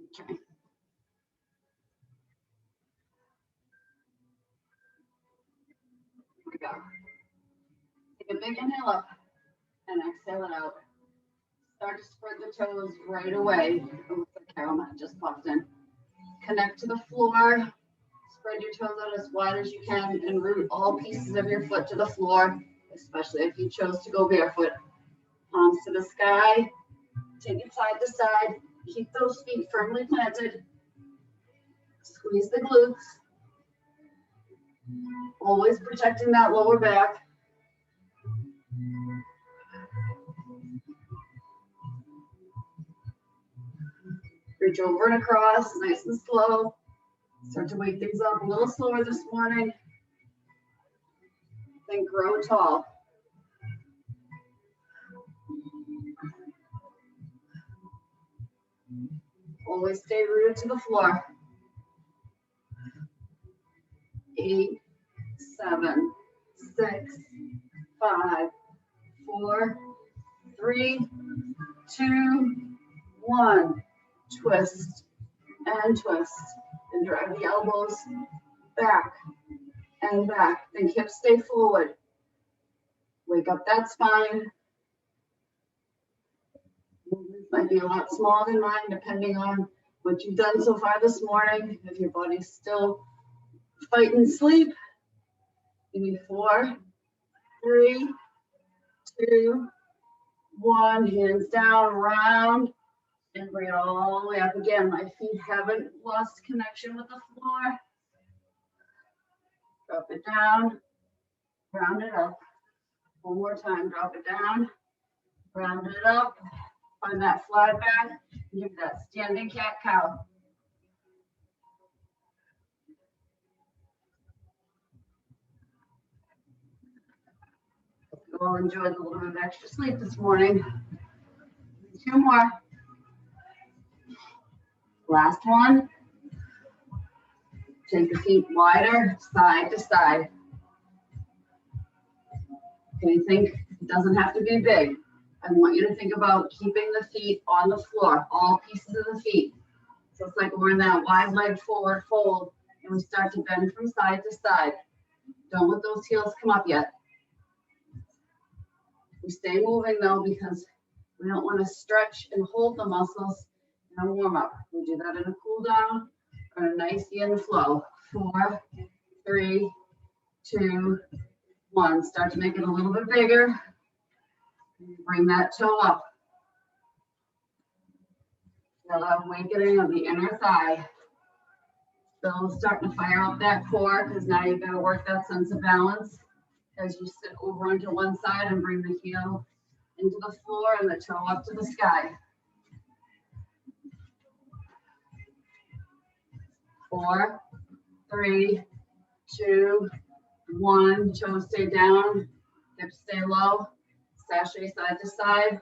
Okay. Here we go. Take a big inhale up and exhale it out. Start to spread the toes right away. It looks like Carol Matt just popped in. Connect to the floor. Spread your toes out as wide as you can and root all pieces of your foot to the floor, especially if you chose to go barefoot. Palms to the sky. Take it side to side. Keep those feet firmly planted. Squeeze the glutes. Always protecting that lower back. Reach over and across, nice and slow. Start to wake things up a little slower this morning. Then grow tall. Always stay rooted to the floor. 8, 7, 6, 5, 4, 3, 2, 1. Twist and twist. And drag the elbows back and back. Think hips stay forward. Wake up that spine. Movements might be a lot smaller than mine, depending on what you've done so far this morning. If your body's still fighting sleep, give me 4, 3, 2, 1. Hands down, round, and bring it all the way up again. My feet haven't lost connection with the floor. Drop it down, round it up. One more time, drop it down, round it up. Find that flat back, give that standing cat-cow. You all enjoyed a little bit of extra sleep this morning. 2 more. Last one. Take the feet wider, side to side. Okay, think it doesn't have to be big. I want you to think about keeping the feet on the floor, all pieces of the feet. So it's like we're in that wide leg forward fold, and we start to bend from side to side. Don't let those heels come up yet. We stay moving though, because we don't want to stretch and hold the muscles in a warm up. We do that in a cool down or a nice in flow. 4, 3, 2, 1. Start to make it a little bit bigger. Bring that toe up. Feel that awakening of the inner thigh. Still starting to fire up that core, because now you've got to work that sense of balance as you sit over onto one side and bring the heel into the floor and the toe up to the sky. 4, 3, 2, 1. Toes stay down, hips stay low, sashay side to side.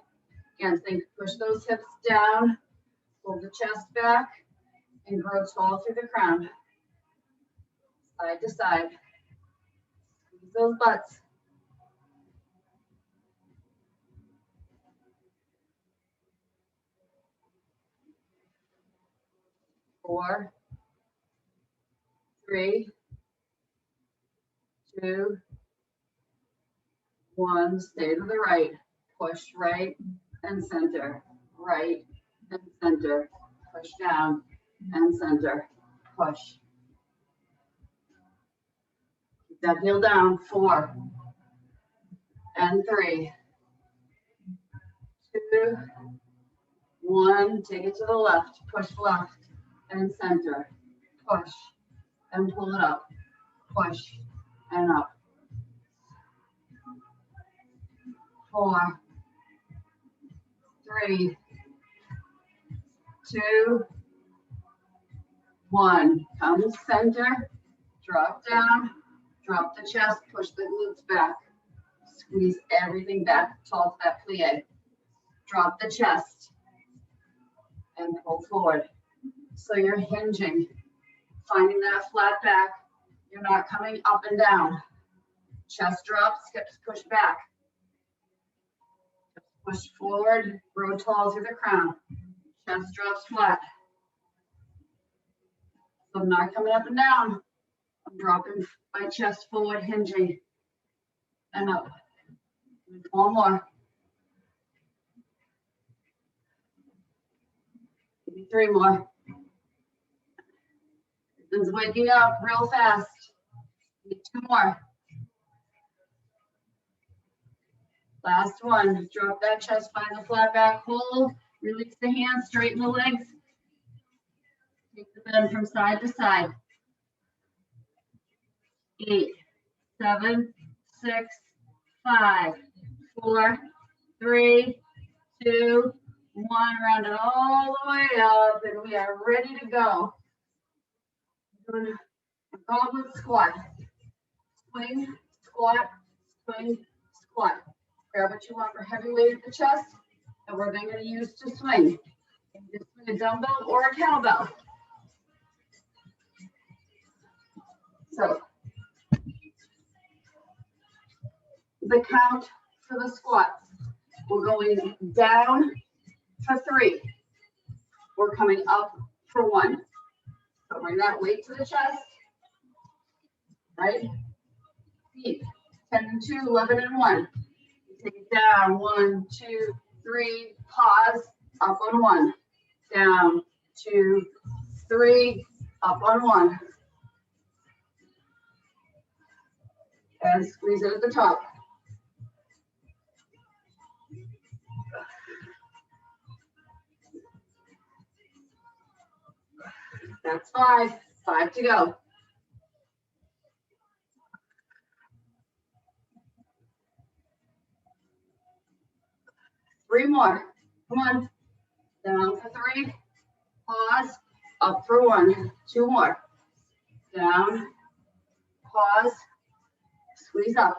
Again, think push those hips down, pull the chest back, and grow tall through the crown. Side to side. Squeeze those butts. 4, 3, 2, 1. Stay to the right. Push right and center. Right and center. Push down and center. Push. Keep that heel down. 4 and 3, 2, 1. Take it to the left. Push left and center. Push and pull it up. Push and up. 4, 3, 2, 1. Come to center. Drop down. Drop the chest. Push the glutes back. Squeeze everything back towards that plie. Drop the chest and pull forward. So you're hinging, finding that flat back. You're not coming up and down. Chest drops, hips push back. Push forward, grow tall through the crown. Chest drops flat. So I'm not coming up and down. I'm dropping my chest forward, hinging, and up. One more. Maybe 3 more. It's waking up real fast. Need 2 more. Last one. Drop that chest, find the flat back, hold, release the hands, straighten the legs. Take the bend from side to side. 8, 7, 6, 5, 4, 3, 2, 1. Round it all the way up, and we are ready to go. Doing a goblet squat. Swing, squat, swing, squat. Grab what you want for heavy weight at the chest, and we're then going to use to swing. You can just swing a dumbbell or a kettlebell. So the count for the squats, we're going down for 3. We're coming up for 1. So bring that weight to the chest, right? Feet, 10 and 2, 11 and 1. Take it down, 1, 2, 3, pause, up on 1. Down, 2, 3, up on 1. And squeeze it at the top. That's 5. 5 to go. Three more. Come on. Down for 3. Pause. Up for 1. 2 more. Down. Pause. Squeeze up.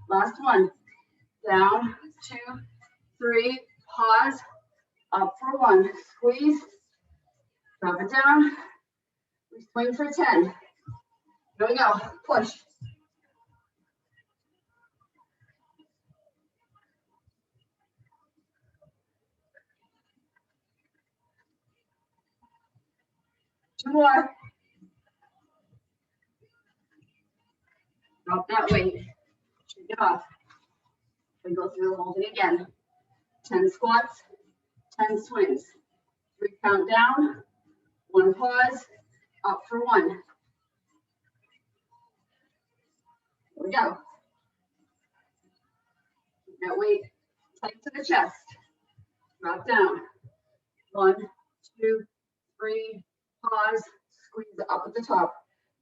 Last one. Down. 2, 3. Pause. Up for 1. Squeeze. Drop it down. We swing for 10. Here we go. Push. Two more. Drop that weight. Shake it off. We go through the whole thing again. 10 squats, 10 swings. 3 count down, 1 pause, up for 1. Here we go. Keep that weight tight to the chest. Drop down. 1, 2, 3, pause, squeeze up at the top.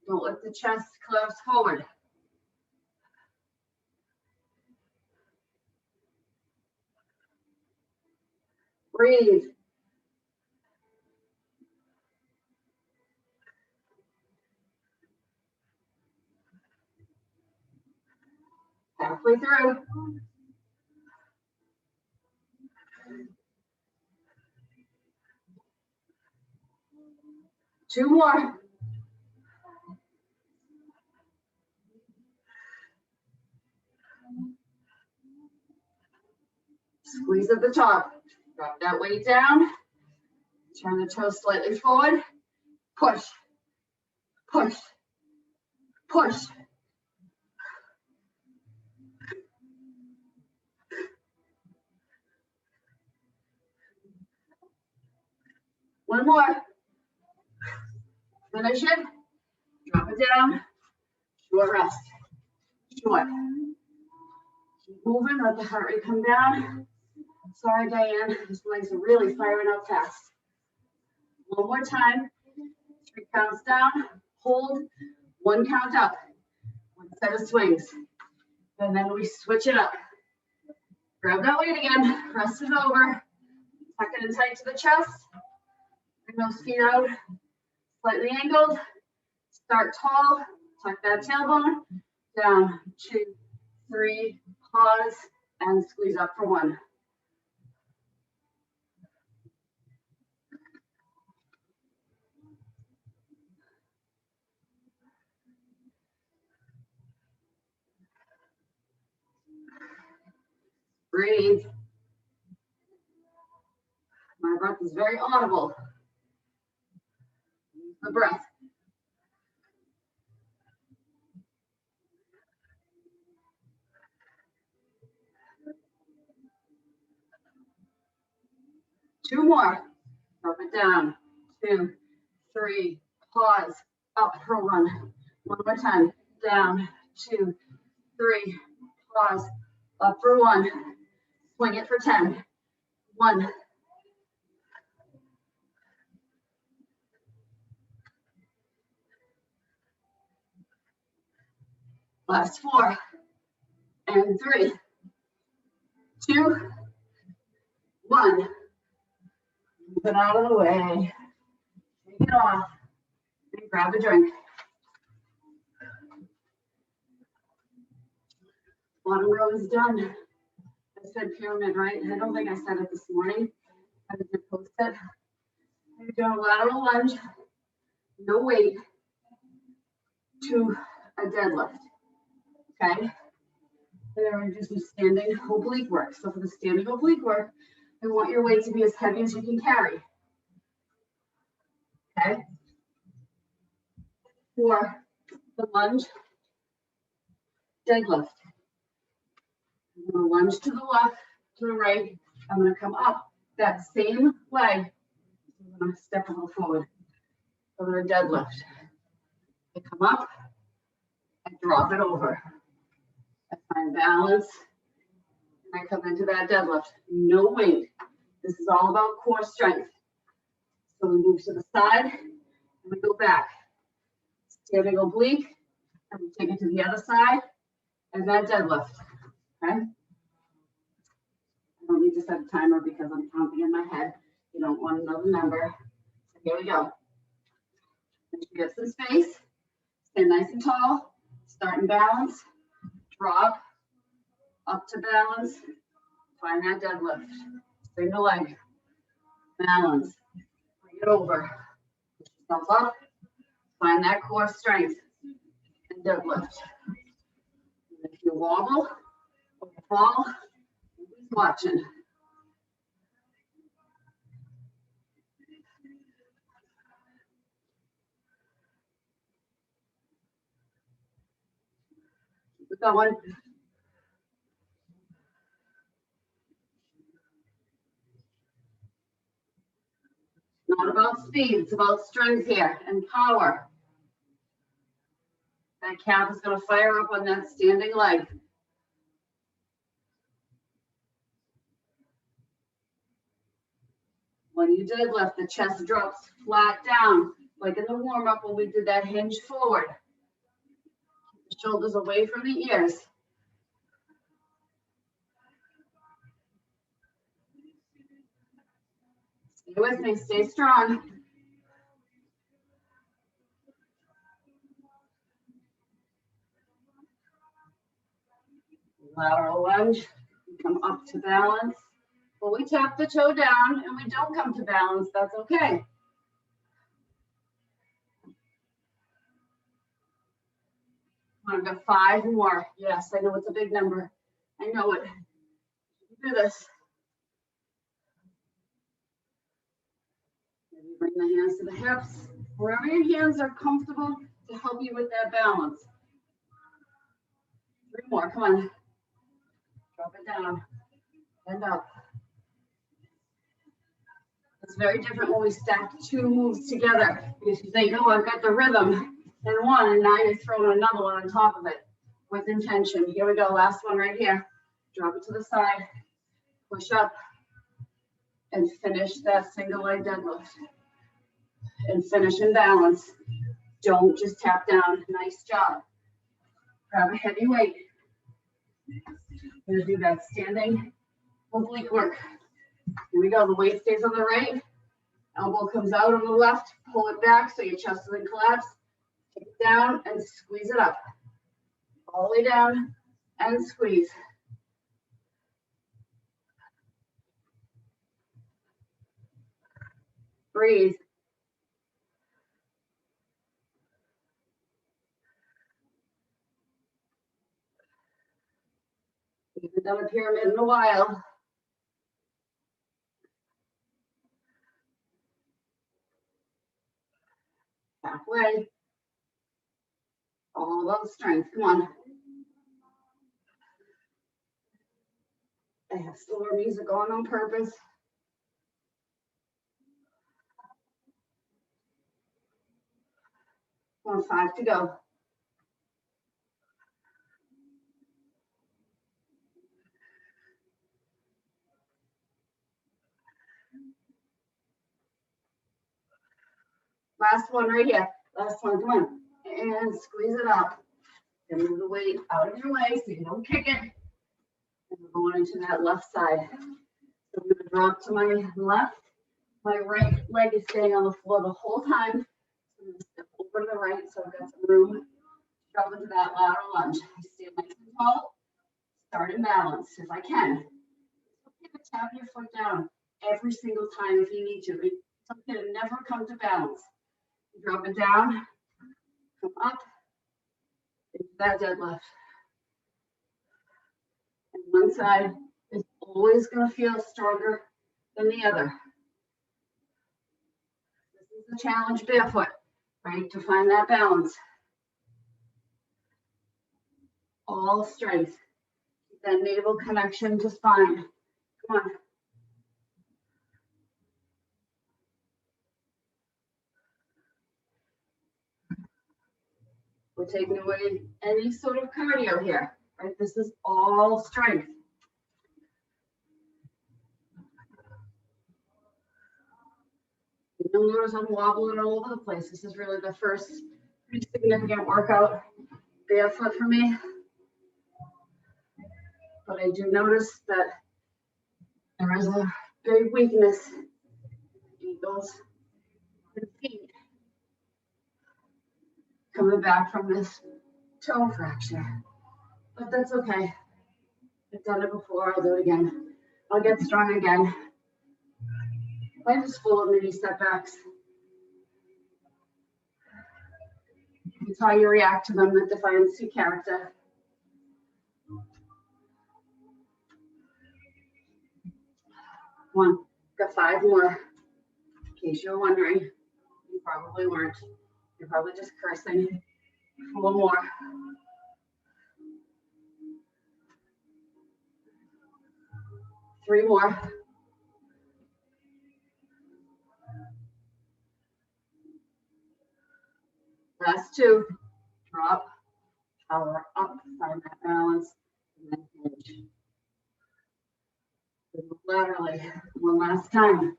Don't let the chest collapse forward. Breathe. Halfway through. Two more. Squeeze at the top. Drop that weight down. Turn the toes slightly forward. Push. Push. Push. One more. Finish it. Drop it down. Short rest. Short. Keep moving. Let the heart rate come down. Sorry, Diane. His legs are really firing up fast. One more time. 3 counts down. Hold. 1 count up. 1 set of swings. And then we switch it up. Grab that weight again. Rest is over. Tuck it in tight to the chest. Bring those feet out. Slightly angled. Start tall. Tuck that tailbone. Down. 2, 3. Pause. And squeeze up for 1. Breathe. My breath is very audible. Use the breath. 2 more. Drop it down. 2, 3, pause, up for 1. One more time. Down, 2, 3, pause, up for 1. Swing it for 10. 1. Last 4. And 3, 2, 1. Move it out of the way. Take it off. And grab a drink. Bottom row is done. I said pyramid, right? I don't think I said it this morning. I didn't post it. You're doing a lateral lunge, no weight, to a deadlift. Okay? And then we're going to do some standing oblique work. So for the standing oblique work, I want your weight to be as heavy as you can carry. Okay? For the lunge, deadlift. I'm going to lunge to the left, to the right. I'm going to come up that same leg. I'm going to step a little forward. I'm going to deadlift. I come up and drop it over. I find balance. And I come into that deadlift. No weight. This is all about core strength. So we move to the side and we go back. Standing oblique, and we take it to the other side and that deadlift. Okay? I don't need to set a timer because I'm counting in my head. You don't want to know the number. So here we go. Get some space. Stay nice and tall. Start in balance. Drop. Up to balance. Find that deadlift. Single leg. Balance. Bring it over. Push yourself up. Find that core strength. And deadlift. And if you wobble or fall, who's watching? Keep going. Not about speed, it's about strength here and power. That calf is going to fire up on that standing leg. When you deadlift, the chest drops flat down, like in the warm-up when we did that hinge forward. Keep the shoulders away from the ears. Stay with me, stay strong. Lateral lunge, come up to balance. Well, we tap the toe down and we don't come to balance, that's okay. I've got 5 more. Yes, I know it's a big number. I know it. Do this. Maybe bring the hands to the hips. Wherever your hands are comfortable to help you with that balance. 3 more, come on. Drop it down. End up. It's very different when we stack 2 moves together. Because you think, oh, I've got the rhythm in one, and now you're throwing another one on top of it with intention. Here we go, last one right here. Drop it to the side, push up, and finish that single leg deadlift. And finish in balance. Don't just tap down. Nice job. Grab a heavy weight. We're gonna do that standing oblique work. Here we go. The weight stays on the right. Elbow comes out on the left. Pull it back so your chest doesn't collapse. Take it down and squeeze it up. All the way down and squeeze. Breathe. We haven't done a pyramid in a while. Halfway. All about strength. Come on. I have slower music on purpose. Come on, 5 to go. Last one right here. Last one, come on. And squeeze it up. And move the weight out of your way so you don't kick it. And we're going into that left side. So I'm gonna drop to my left. My right leg is staying on the floor the whole time. So I'm gonna step over to the right so I've got some room. Drop into that lateral lunge. I stand nice and tall. Start in balance if I can. Okay to tap your foot down every single time if you need to. It's okay to never come to balance. Drop it down, come up, into that deadlift. And one side is always going to feel stronger than the other. This is the challenge barefoot, right? To find that balance. All strength. Keep that navel connection to spine. Come on. We're taking away any sort of cardio here, right? This is all strength. You'll notice I'm wobbling all over the place. This is really the first pretty significant workout barefoot for me. But I do notice that there is a big weakness in ankles and feet coming back from this toe fracture. But that's okay. I've done it before, I'll do it again. I'll get strong again. Life is full of mini setbacks. It's how you react to them that defines your character. One, got 5 more. In case you're wondering, you probably weren't. You're probably just cursing. 4 more. Three more. Last 2. Drop, power up, find that balance, and then hinge. Move laterally. One last time.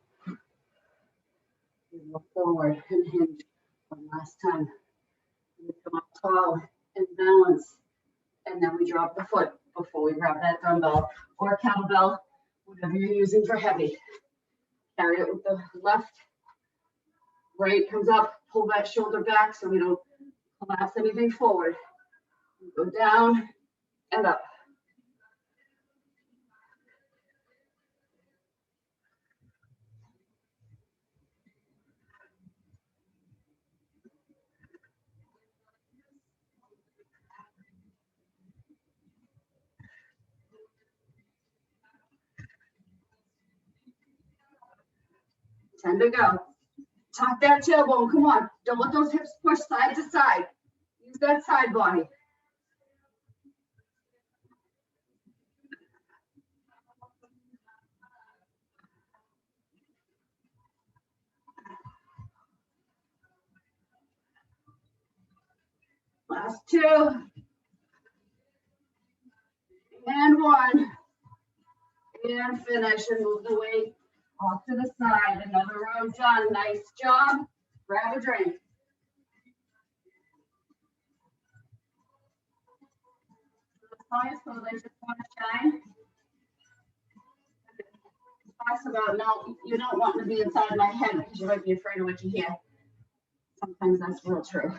Move forward and hinge. One last time. We come up tall and balance. And then we drop the foot before we grab that dumbbell or kettlebell, whatever you're using for heavy. Carry it with the left. Right comes up. Pull that shoulder back so we don't collapse anything forward. Go down and up. Time to go. Tuck that tailbone. Come on. Don't let those hips push side to side. Use that side body. Last 2. And 1. And finish and move the weight off to the side. Another round done. Nice job. Grab a drink. So they just want to shine. Talks about no, you don't want to be inside my head because you might be afraid of what you hear. Sometimes that's real true.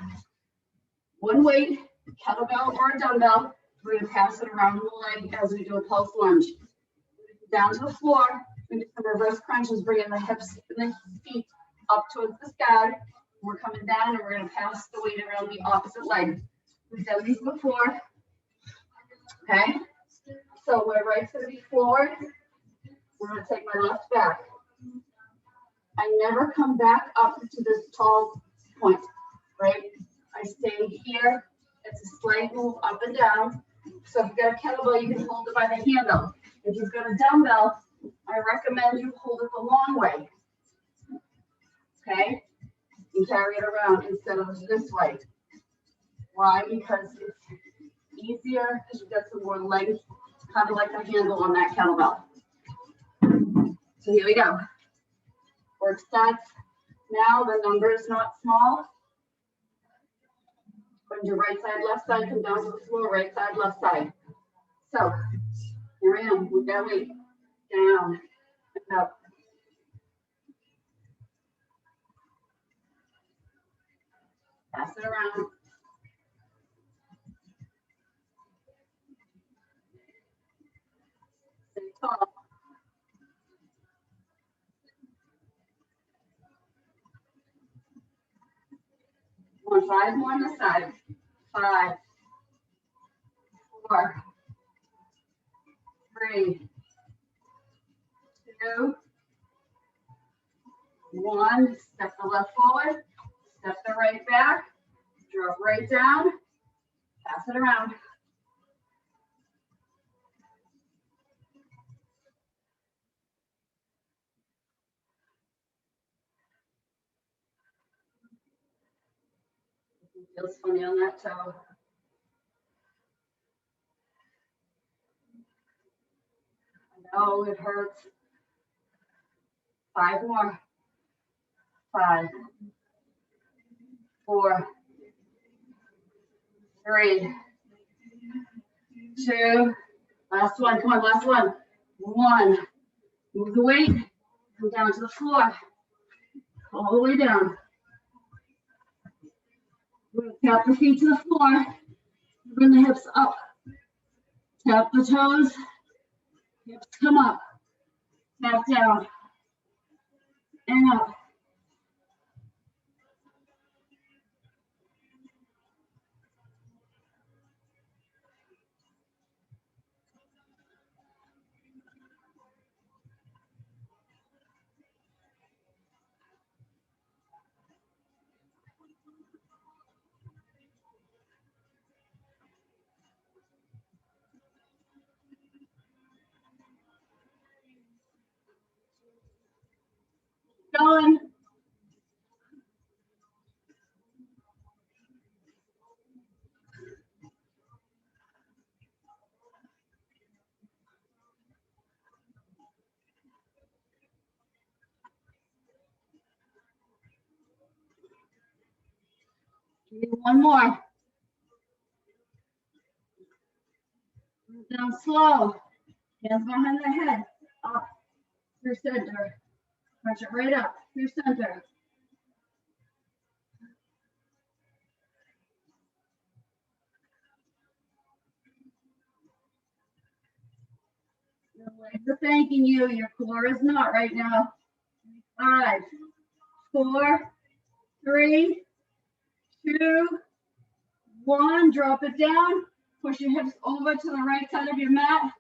One weight, kettlebell or a dumbbell. We're going to pass it around the leg as we do a pulse lunge. Down to the floor. We do some reverse crunches, bringing the hips and the feet up towards the sky. We're coming down and we're going to pass the weight around the opposite leg. We've done these before. Okay, so my right's going to be forward. We're going to take my left back. I never come back up to this tall point, right? I stay here. It's a slight move up and down. So if you've got a kettlebell, you can hold it by the handle. If you've got a dumbbell, I recommend you hold it the long way. Okay? You carry it around instead of this way. Why? Because it's easier because you've got some more legs, kind of like a handle on that kettlebell. So here we go. Work sets. Now the number is not small. Go to your right side, left side, come down to the floor, right side, left side. So here I am, move that weight down and up. Pass it around. Stay tall. One, 5 more on this side. 5, 4, 3, 2, 1. Step the left forward, step the right back, drop right down, pass it around. Feels funny on that toe. I know it hurts. 5 more. 5, 4, 3, 2. Last one. Come on, last one. 1. Move the weight. Come down to the floor. All the way down. Tap the feet to the floor. Bring the hips up. Tap the toes. Hips come up. Tap down. And up. Going. One more. Move down slow. Hands behind the head. Up through center. Punch it right up through center. Your legs are thanking you. Your core is not right now. 5, 4, 3, 2, 1. Drop it down. Push your hips over to the right side of your mat.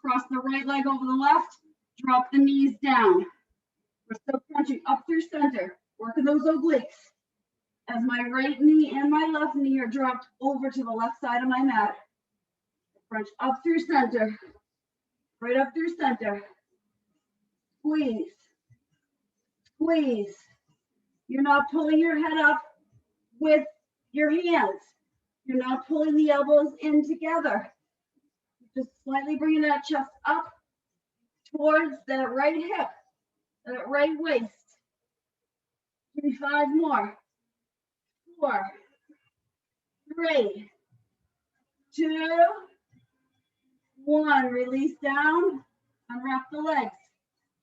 Cross the right leg over the left. Drop the knees down. We're still crunching up through center. Working those obliques. As my right knee and my left knee are dropped over to the left side of my mat. Crunch up through center. Right up through center. Squeeze. Squeeze. You're not pulling your head up with your hands. You're not pulling the elbows in together. Just slightly bringing that chest up towards that right hip, that right waist. Give me 5 more. 4, 3, 2, 1. Release down. Unwrap the legs.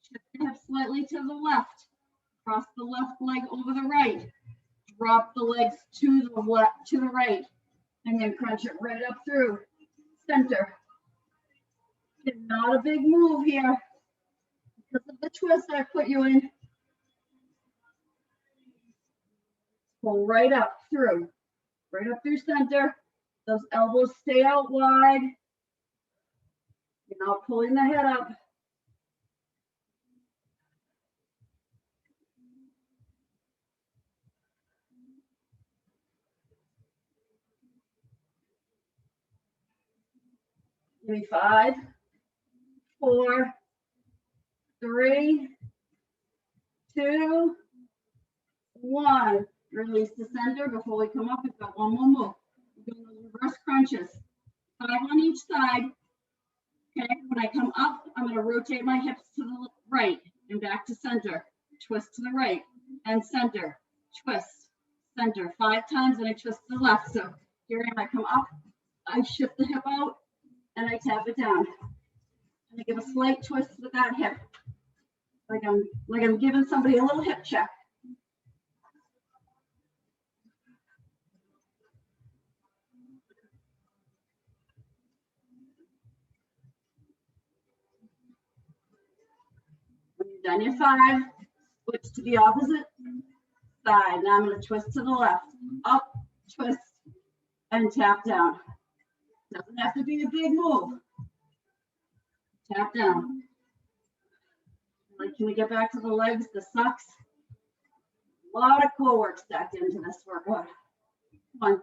Shift the hips slightly to the left. Cross the left leg over the right. Drop the legs to the left, to the right, and then crunch it right up through center. Not a big move here because of the twist I put you in. Pull right up through center. Those elbows stay out wide. You're not pulling the head up. Give me 5, 4, 3, 2, 1. Release the center before we come up. We've got one more move. Doing those reverse crunches. 5 on each side. Okay, when I come up, I'm going to rotate my hips to the right and back to center. Twist to the right and center. Twist, center. 5 times, and I twist to the left. So here I come up, I shift the hip out, and I tap it down. And I give a slight twist with that hip, like I'm giving somebody a little hip check. When you've done your 5, switch to the opposite side. Now I'm going to twist to the left, up, twist, and tap down. Doesn't have to be a big move. Tap down. Like, can we get back to the legs, the sucks? A lot of core work stacked into this workout. Come on.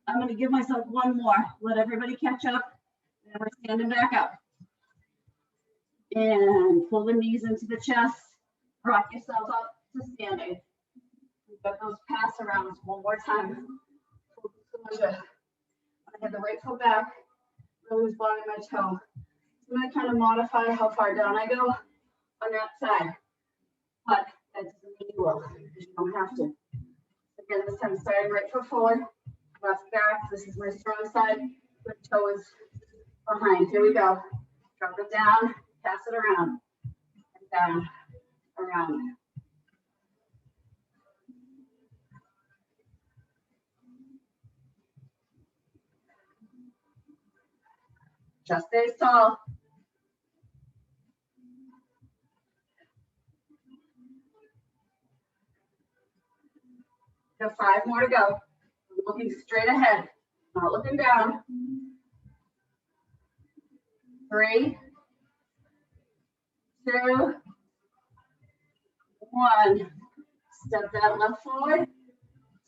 I'm going to give myself one more. Let everybody catch up. And we're standing back up. And pull the knees into the chest. Rock yourself up to standing. We've got those pass arounds one more time. I have the right foot back. Release bottom of my toe. I'm going to kind of modify how far down I go on that side. But that doesn't mean you will, because you don't have to. Again, this time starting right foot forward, left back. This is my strong side. Good toe is behind. Here we go. Drop it down, pass it around, and down, around. Just stay tall. Got 5 more to go. I'm looking straight ahead, not looking down. 3, 2, 1. Step that left forward.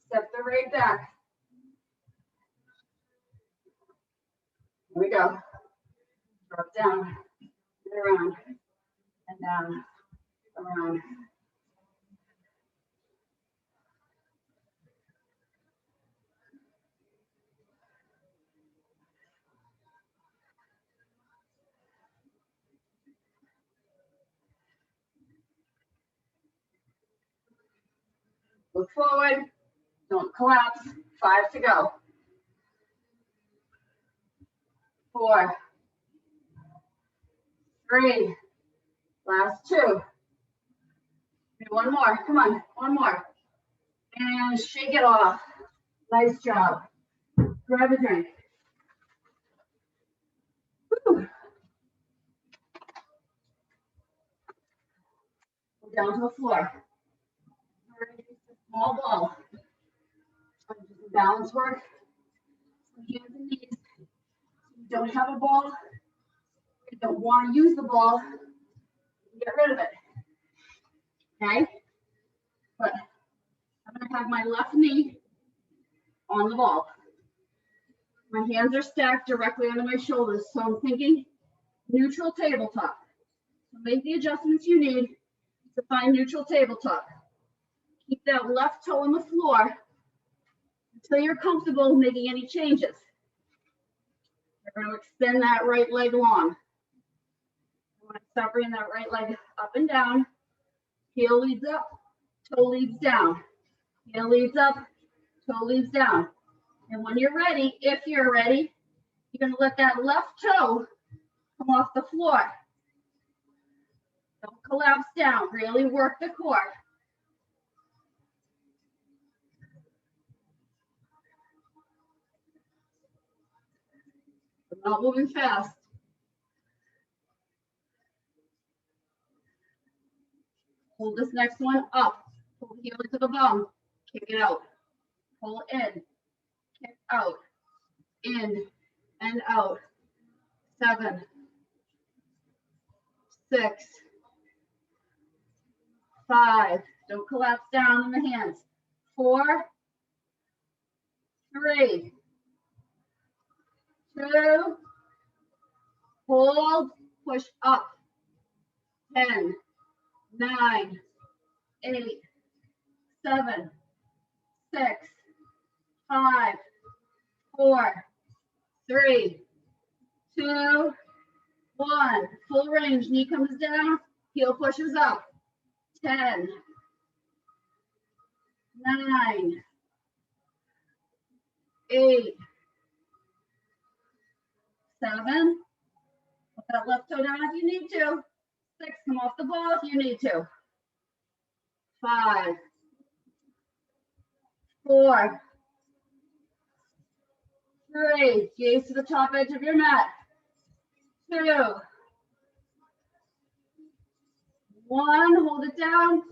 Step the right back. Here we go. Drop down, and around, and down, around. Look forward, don't collapse. 5 to go. 4, 3, last 2. One more, come on, one more. And shake it off. Nice job. Grab a drink. Woo. Down to the floor. Small ball. Balance work. Hands and knees. You don't have a ball. You don't want to use the ball. Get rid of it. Okay? But I'm going to have my left knee on the ball. My hands are stacked directly under my shoulders. So I'm thinking neutral tabletop. So make the adjustments you need to find neutral tabletop. Keep that left toe on the floor until you're comfortable making any changes. You're going to extend that right leg long. I'm going to start bringing that right leg up and down. Heel leads up, toe leads down. Heel leads up, toe leads down. And when you're ready, if you're ready, you're going to let that left toe come off the floor. Don't collapse down. Really work the core. I'm not moving fast. Hold this next one up. Pull the heel into the bum. Kick it out. Pull in. Kick out. In and out. 7, 6, 5. Don't collapse down in the hands. 4, 3, 2. Hold. Push up. 10, 9, 8, 7, 6, 5, 4, 3, 2, 1. Full range. Knee comes down. Heel pushes up. 10, 9, 8, 7. Put that left toe down if you need to. 6, come off the ball if you need to. 5, 4, 3, gaze to the top edge of your mat. 2, 1, hold it down.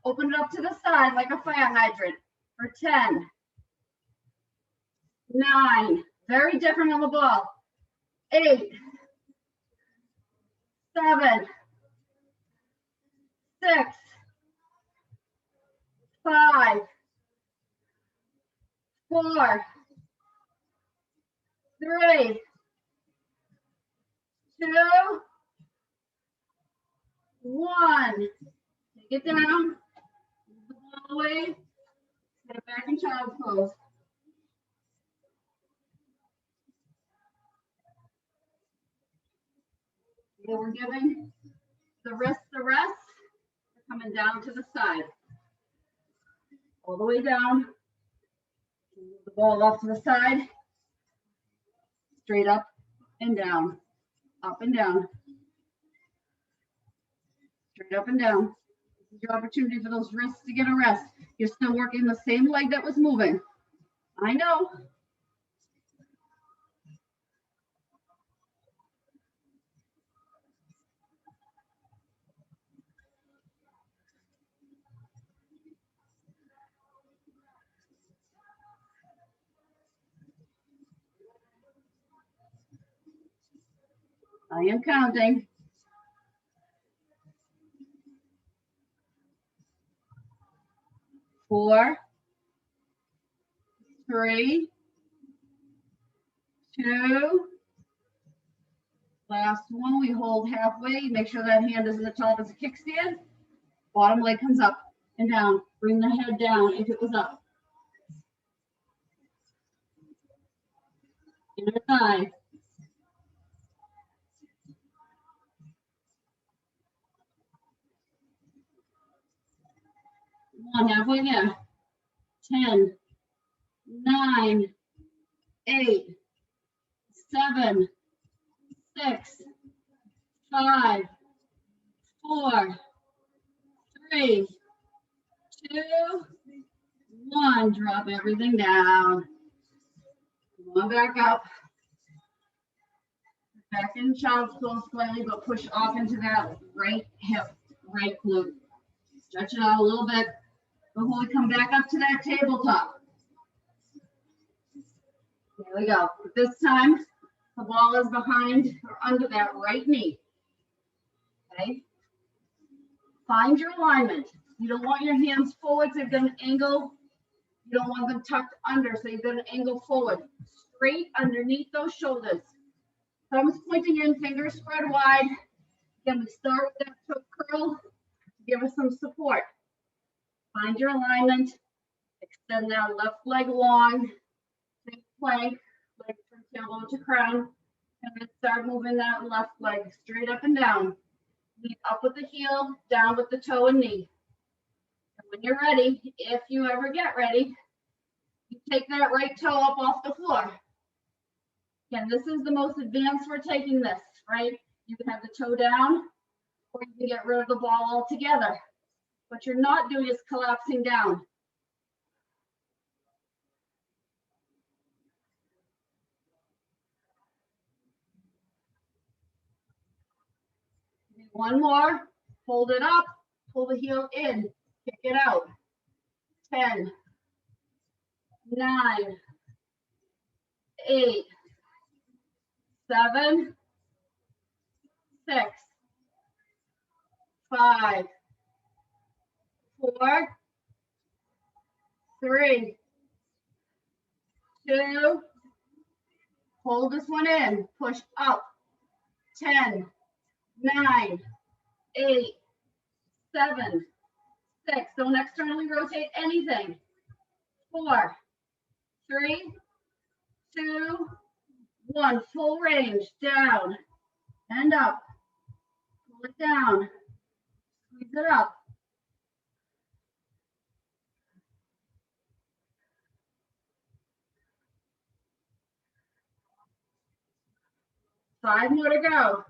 Open it up to the side like a fire hydrant for 10, 9, very different on the ball. 8, 7, 6, 5, 4, 3, 2, 1. Take it down. Move the ball away. Get it back in child's pose. Okay, we're giving the wrist the rest. We're coming down to the side. All the way down. Move the ball off to the side. Straight up and down. Up and down. Straight up and down. This is your opportunity for those wrists to get a rest. You're still working the same leg that was moving. I know. I am counting. 4, 3, 2. Last one, we hold halfway. Make sure that hand is in the top as a kickstand. Bottom leg comes up and down. Bring the head down if it was up. Inner thigh. Come on, halfway there. 10, 9, 8, 7, 6, 5, 4, 3, 2, 1. Drop everything down. Come on back up. Back in child's pose slightly, but push off into that right hip, right glute. Stretch it out a little bit before we come back up to that tabletop. There we go. This time, the ball is behind or under that right knee. Okay? Find your alignment. You don't want your hands forward, so you've got an angle. You don't want them tucked under, so you've got an angle forward. Straight underneath those shoulders. Thumbs pointing in, fingers spread wide. Again, we start with that toe curl to give us some support. Find your alignment. Extend that left leg long. Take plank, leg from tailbone to crown. And then start moving that left leg straight up and down. Lead up with the heel, down with the toe and knee. And when you're ready, if you ever get ready, you take that right toe up off the floor. Again, this is the most advanced we're taking this, right? You can have the toe down, or you can get rid of the ball altogether. What you're not doing is collapsing down. One more, hold it up, pull the heel in, kick it out. 10, 9, 8, 7, 6, 5, 4, 3, 2, hold this one in, push up. 10, 9, 8, 7, 6. Don't externally rotate anything. 4, 3, 2, 1. Full range, down and up. Pull it down, squeeze it up. 5 more to go.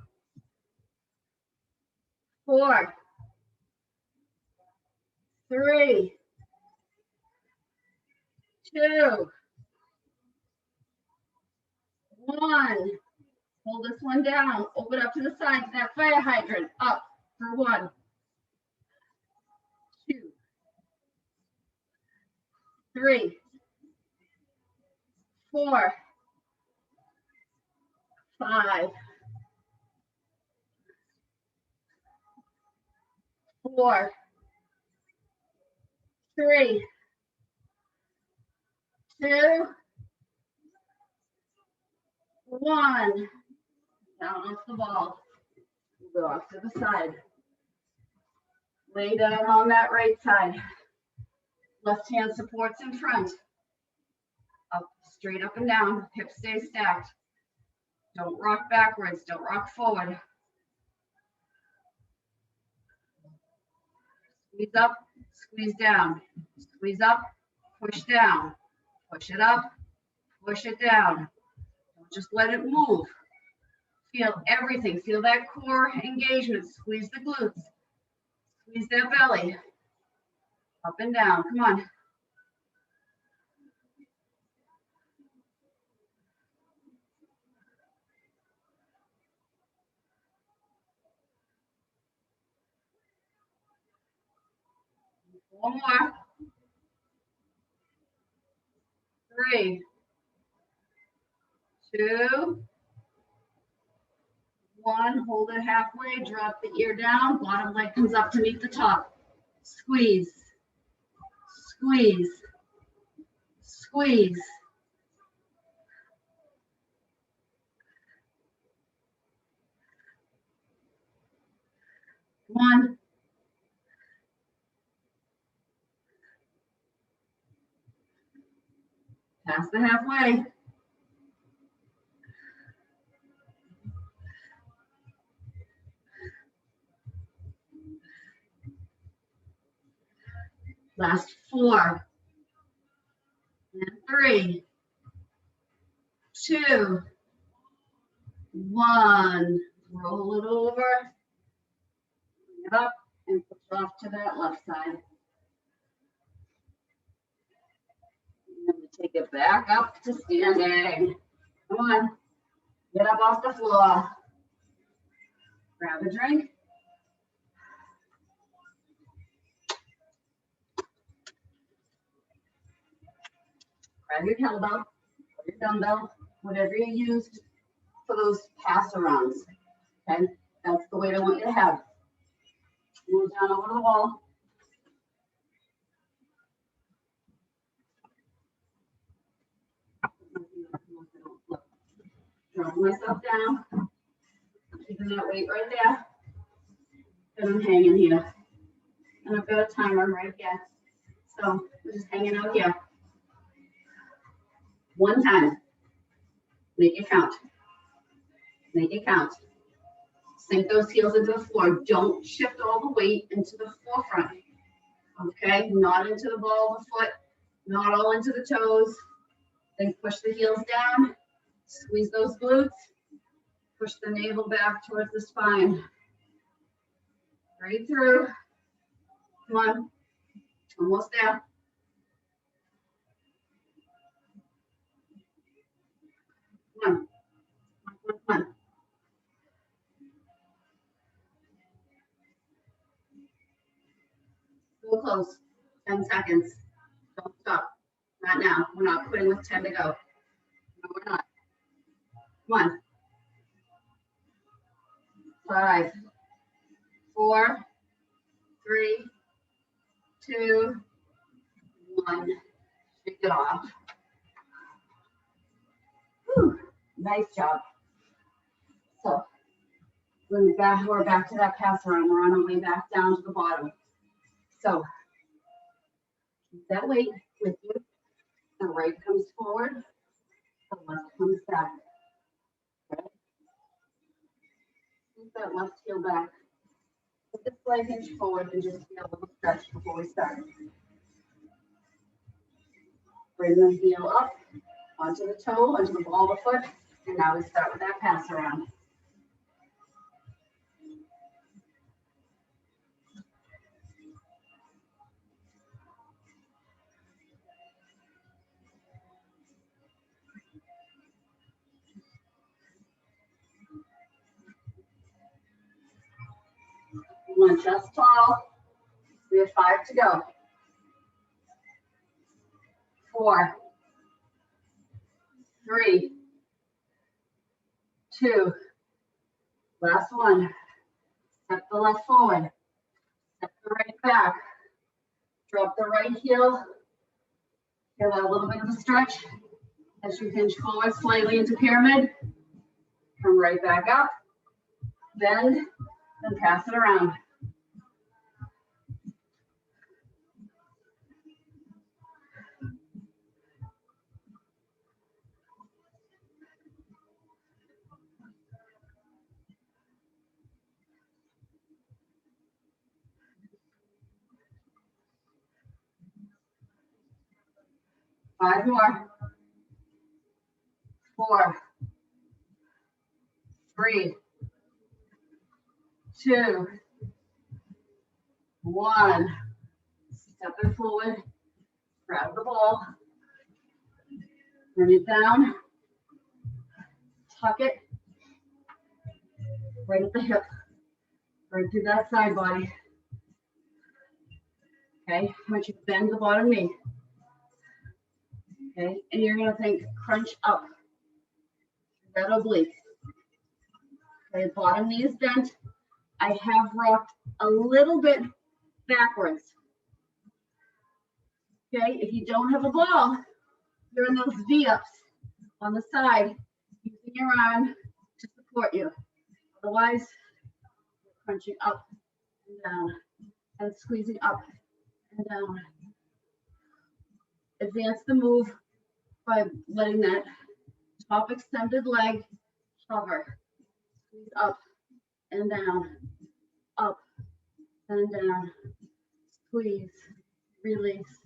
4, 3, 2, 1. Hold this one down. Open up to the side to that fire hydrant. Up for 1, 2, 3, 4, 5, 4, 3, 2, 1. Down off the ball. Go off to the side. Lay down on that right side. Left hand supports in front. Up, straight up and down. Hips stay stacked. Don't rock backwards. Don't rock forward. Squeeze up, squeeze down. Squeeze up, push down. Push it up, push it down. Don't just let it move. Feel everything. Feel that core engagement. Squeeze the glutes. Squeeze that belly. Up and down. Come on. One more. 3, 2, 1. Hold it halfway. Drop the ear down. Bottom leg comes up to meet the top. Squeeze. Squeeze. Squeeze. One. Past the halfway. Last 4. And 3, 2, 1. Roll it over. Bring it up and push off to that left side. And then take it back up to standing. Come on. Get up off the floor. Grab a drink. Grab your kettlebell, your dumbbell, whatever you used for those pass arounds. Okay, that's the weight I want you to have. Move down over the wall. Drop myself down. Keeping that weight right there. And I'm hanging here. And I've got a timer right here. So I'm just hanging out here. 1 time. Make it count. Make it count. Sink those heels into the floor. Don't shift all the weight into the forefront. Okay? Not into the ball of the foot. Not all into the toes. Then push the heels down. Squeeze those glutes. Push the navel back towards the spine. Right through. Come on. Almost there. Come on. Come on. Go close. 10 seconds. Don't stop. Not now. We're not quitting with 10 to go. No, we're not. Come on. 5, 4, 3, 2, 1. Shake it off. Whew. Nice job. So we're back to that pass around. We're on our way back down to the bottom. So keep that weight with you. The right comes forward. The left comes back. Okay. Move that left heel back. Put the slight hinge forward and just feel a little stretch before we start. Bring the heel up onto the toe, onto the ball of the foot, and now we start with that pass around. We want just tall. We have 5 to go. 4, 3, 2, last one. Step the left forward, step the right back, drop the right heel, feel that little bit of a stretch as you hinge forward slightly into pyramid, come right back up, bend, and pass it around. Five more. 4, 3, 2, 1. Step it forward, grab the ball, bring it down, tuck it, right at the hip, right through that side body. Okay, I want you to bend the bottom knee. Okay, and you're gonna think crunch up, that oblique. Okay, bottom knee is bent. I have rocked a little bit backwards. Okay, if you don't have a ball, you're in those V-ups on the side, using your arm to support you. Otherwise, you're crunching up and down and squeezing up and down. Advance the move by letting that top extended leg hover. Squeeze up and down, up and down, squeeze, release.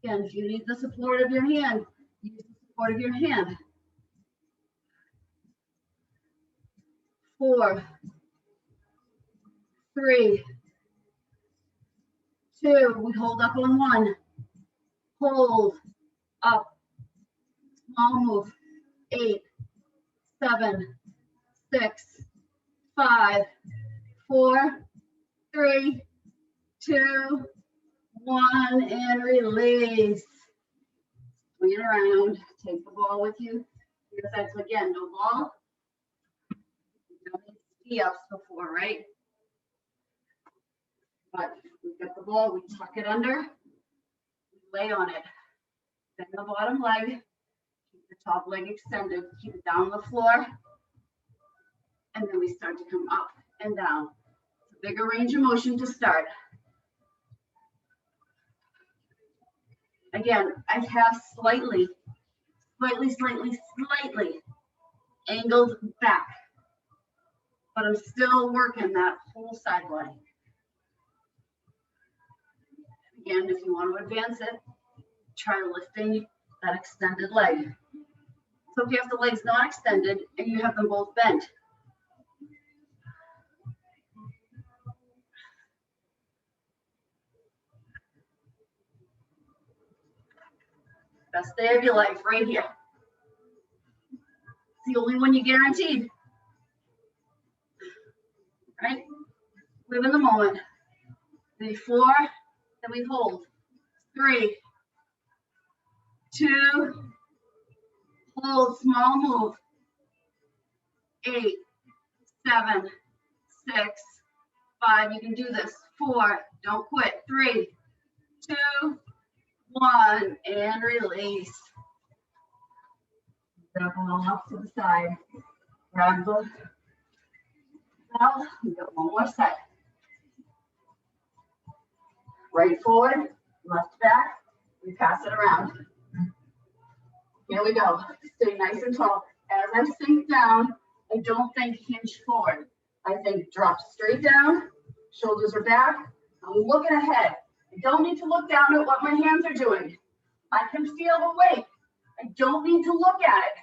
Again, if you need the support of your hand, use the support of your hand. 4, 3, 2, we hold up on 1, hold, up, small move, 8, 7, 6, 5, 4, 3, 2, 1, and release. Swing it around, take the ball with you. So again, no ball. You've done these V-ups before, right? But we get the ball, we tuck it under, we lay on it. Bend the bottom leg, keep the top leg extended, keep it down on the floor, and then we start to come up and down. It's a bigger range of motion to start. Again, I have slightly angled back, but I'm still working that whole side body. Again, if you want to advance it, try lifting that extended leg. So if you have the legs not extended and you have them both bent, best day of your life right here. It's the only one you guaranteed. Right? Live in the moment. Maybe 4, then we hold. 3, 2, hold, small move. 8, 7, 6, 5. You can do this. 4, don't quit. 3, 2, 1, and release. Step a little up to the side. Grab the ball. We got one more set. Right forward, left back. We pass it around. Here we go. Stay nice and tall. As I sink down, I don't think hinge forward. I think drop straight down, shoulders are back. I'm looking ahead. I don't need to look down at what my hands are doing. I can feel the weight. I don't need to look at it.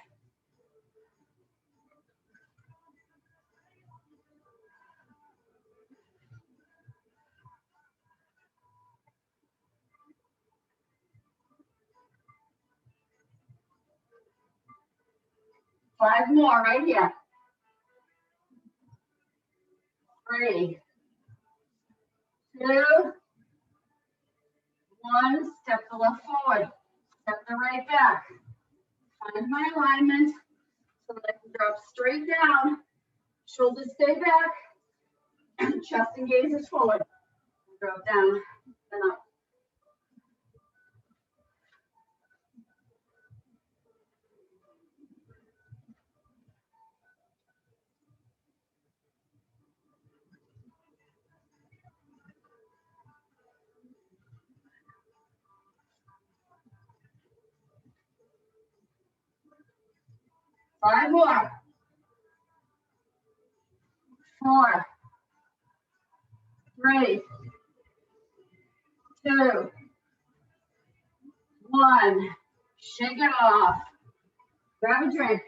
Five more right here. 3, 2, 1. Step the left forward. Step the right back. Find my alignment so that I can drop straight down. Shoulders stay back. Chest engages forward. Drop down and up. Five more. 4, 3, 2, 1. Shake it off. Grab a drink.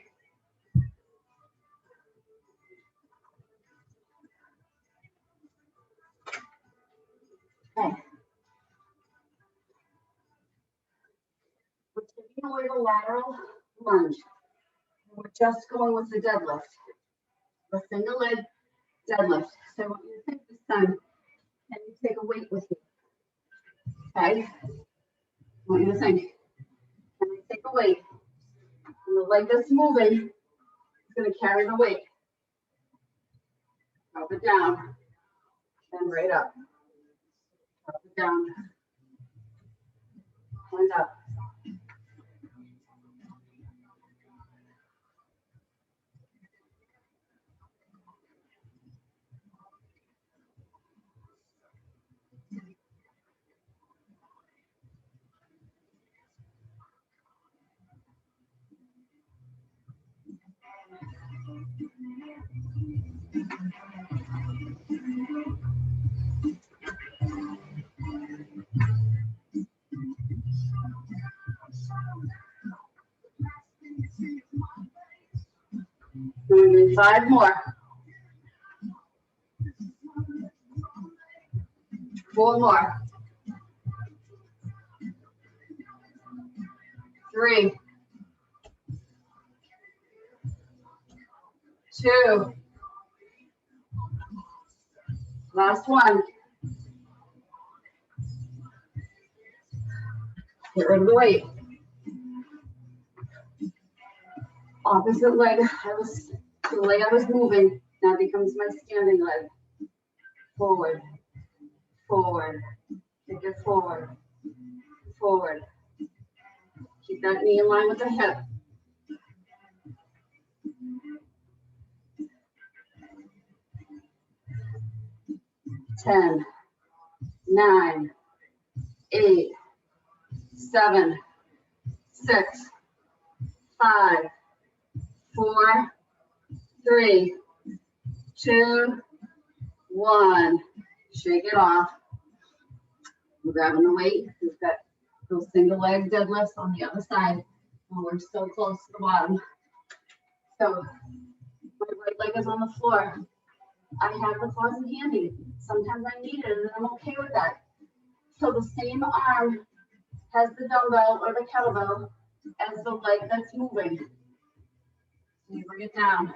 Okay. We're taking away the lateral lunge. We're just going with the deadlift. A single leg deadlift. So I want you to think this time, can you take a weight with you? Okay. I want you to think, can I take a weight? And the leg that's moving is going to carry the weight. Drop it down. And right up. Drop it down. And up. And 5 more. 4 more. 3, 2. Last one. Get rid of the weight. Opposite leg, the leg I was moving now becomes my standing leg. Forward, forward, take it forward, forward. Keep that knee in line with the hip. 10, 9, 8, 7, 6, 5, 4, 3, 2, 1. Shake it off. We're grabbing the weight. We've got those single leg deadlifts on the other side. Oh, we're so close to the bottom. So my right leg is on the floor. I have the faucet handy. Sometimes I need it and I'm okay with that. So the same arm has the dumbbell or the kettlebell as the leg that's moving. You bring it down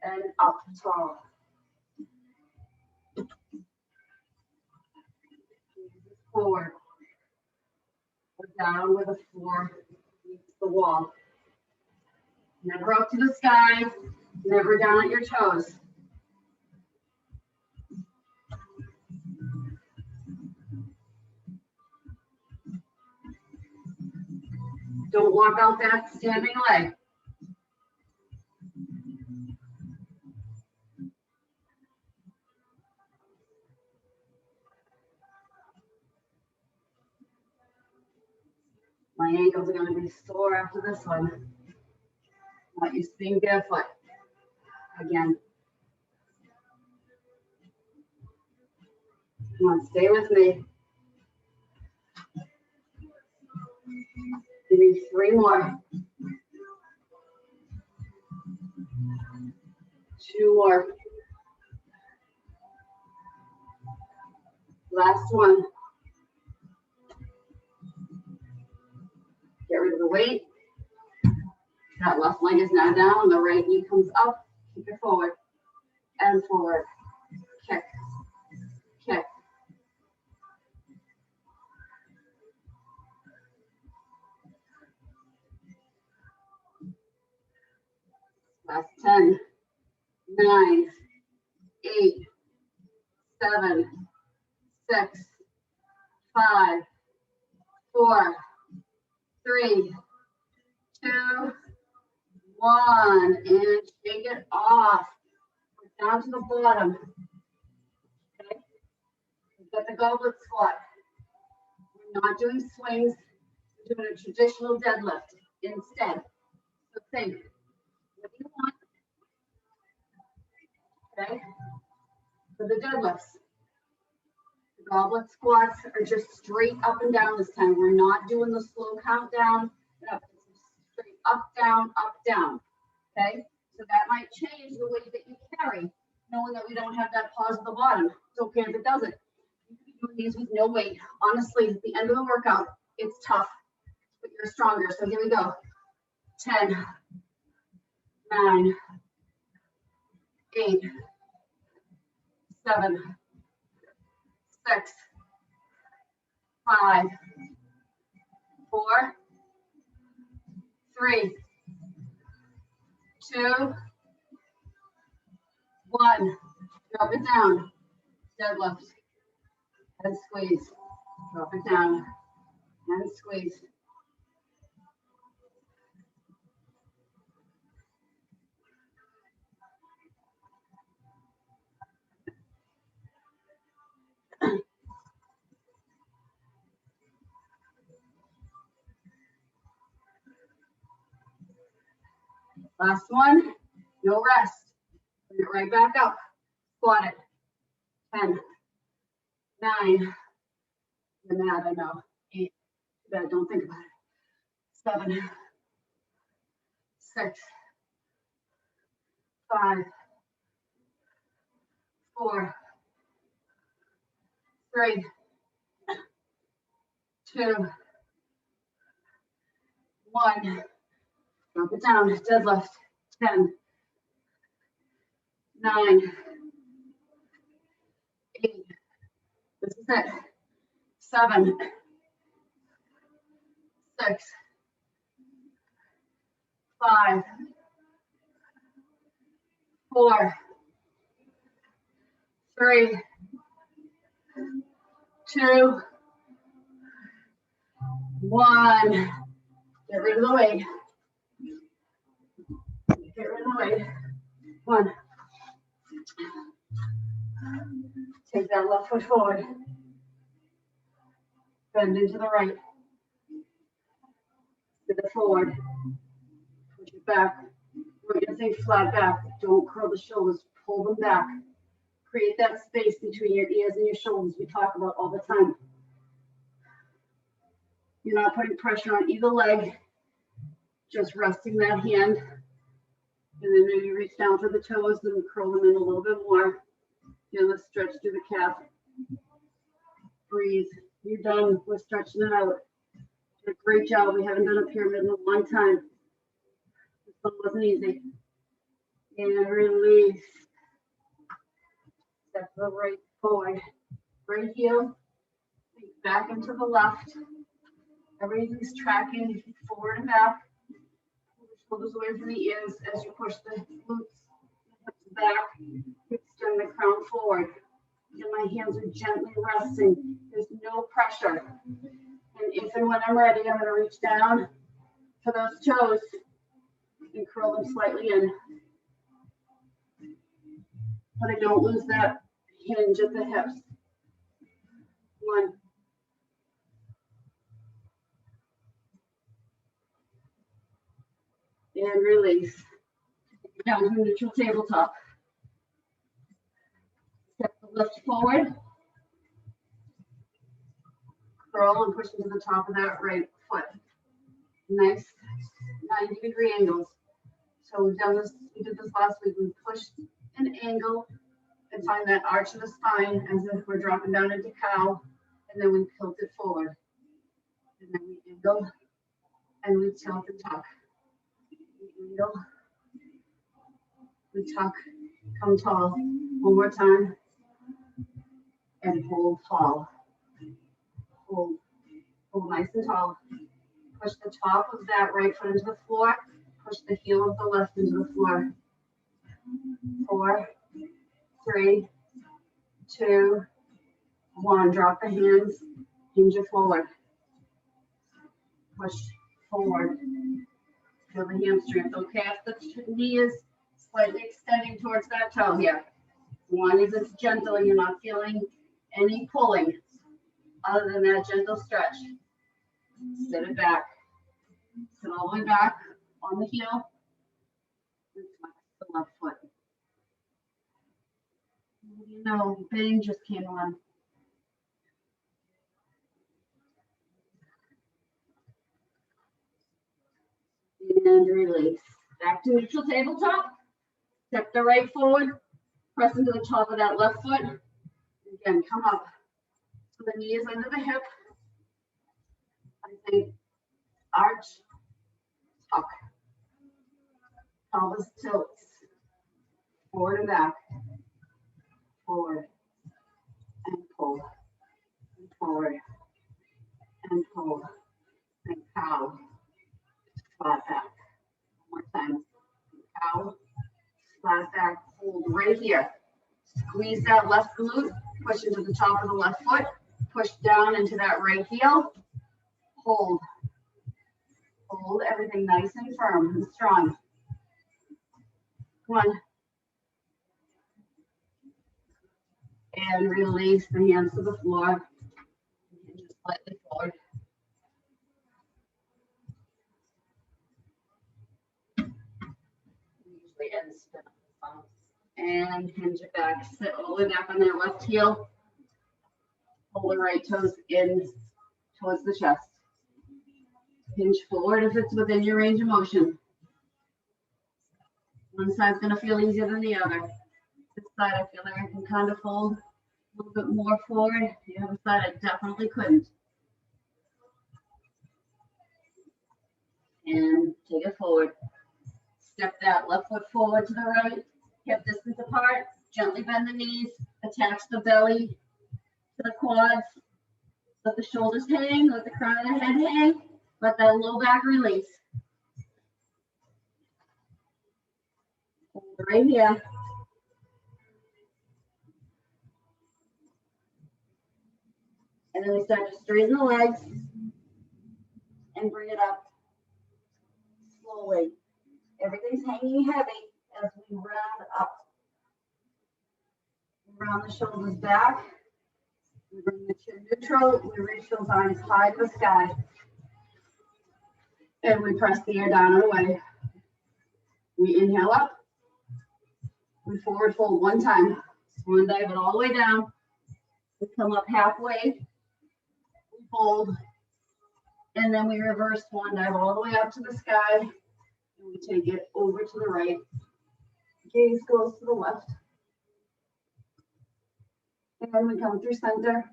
and up tall. Forward. Or down where the floor meets the wall. Never up to the sky, never down at your toes. Don't walk out that standing leg. My My ankles are gonna be sore after this one. I'm not used to being barefoot. Again. Come on, stay with me. Give me 3 more. 2 more. Last one. Get rid of the weight. That left leg is now down. The right knee comes up. Kick it forward and forward. Kick. Kick. Last 10, 9, 8, 7, 6, 5, 4, 3, 2, 1, and shake it off. We're down to the bottom. Okay, we've got the goblet squat. We're not doing swings. We're doing a traditional deadlift instead. So think, what do you want? Okay, for the deadlifts. The goblet squats are just straight up and down this time. We're not doing the slow countdown. No, straight up, down, okay? So that might change the weight that you carry, knowing that we don't have that pause at the bottom. It's okay if it doesn't. You can be doing these with no weight. Honestly, at the end of the workout, it's tough, but you're stronger. So here we go. 10, 9, 8, 7, 6, 5, 4, 3, 2, 1. Drop it down. Deadlift. And squeeze. Drop it down. And squeeze. Last one, no rest. Bring it right back up. Squat it. 10, 9, you're mad, I know. 8, bad, don't think about it. 7, 6, 5, 4, 3, 2, 1. Drop it down, deadlift. 10, 9, 8. This is it. 7, 6, 5, 4, 3, 2, 1. Get rid of the weight. Get rid of the weight. 1. Take that left foot forward. Bend into the right. Sit it forward. Push it back. We're going to think flat back. Don't curl the shoulders. Pull them back. Create that space between your ears and your shoulders we talk about all the time. You're not putting pressure on either leg. Just resting that hand. And then maybe reach down for the toes and curl them in a little bit more. Feel the stretch through the calf. Breathe. You're done. We're stretching it out. Did a great job. We haven't done a pyramid in a long time. This one wasn't easy. And release. Step the right forward. Right heel. Back into the left. Everything's tracking forward and back. Pull the shoulders away from the ears as you push the glutes back. Extend the crown forward. And my hands are gently resting. There's no pressure. And if and when I'm ready, I'm going to reach down to those toes and curl them slightly in. But I don't lose that hinge at the hips. 1, And release. Down to neutral tabletop. Step the lift forward. Curl and push into the top of that right foot. Nice 90-degree angles. So we did this last week. We pushed an angle and find that arch of the spine as if we're dropping down into cow, and then we tilt it forward. And then we angle and we tilt and tuck. We angle, we tuck, come tall. One more time. And hold tall. Hold nice and tall. Push the top of that right foot into the floor. Push the heel of the left into the floor. 4, 3, 2, 1. Drop the hands. Hinge it forward. Push forward. Feel the hamstrings. Okay, if the knee is slightly extending towards that toe here. As long as it's gentle and you're not feeling any pulling other than that gentle stretch. Sit it back. Sit all the way back on the heel. And flex the left foot. You know, bang just came on. And release. Back to neutral tabletop. Step the right forward. Press into the top of that left foot. Again, come up. So the knee is under the hip. I think arch, tuck. Pelvis tilts. Forward and back. Forward. And pull. And forward. And pull. And cow. Flat back. One more time. Cow. Flat back. Hold right here. Squeeze that left glute. Push into the top of the left foot. Push down into that right heel. Hold. Hold everything nice and firm and strong. Come on. And release the hands to the floor. Just slightly forward. Usually end spin. And hinge it back. Sit all the way back on that left heel. Pull the right toes in towards the chest. Hinge forward if it's within your range of motion. One side's going to feel easier than the other. This side I feel like I can kind of fold a little bit more forward. The other side I definitely couldn't. And take it forward. Step that left foot forward to the right. Hip distance apart. Gently bend the knees. Attach the belly to the quads. Let the shoulders hang. Let the crown of the head hang. Let that low back release. Hold right here. And then we start to straighten the legs and bring it up slowly. Everything's hanging heavy as we round up. Round the shoulders back. We bring the chin neutral. We reach those arms high to the sky. And we press the air down and away. We inhale up. We forward fold one time. Swan dive it all the way down. We come up halfway. We fold. And then we reverse swan dive all the way up to the sky. And we take it over to the right. Gaze goes to the left. And then we come through center.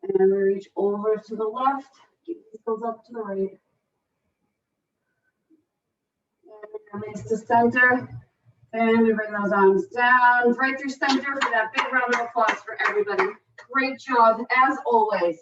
And then we reach over to the left. Gaze goes up to the right. And release to center. And we bring those arms down right through center for that big round of applause for everybody. Great job, as always.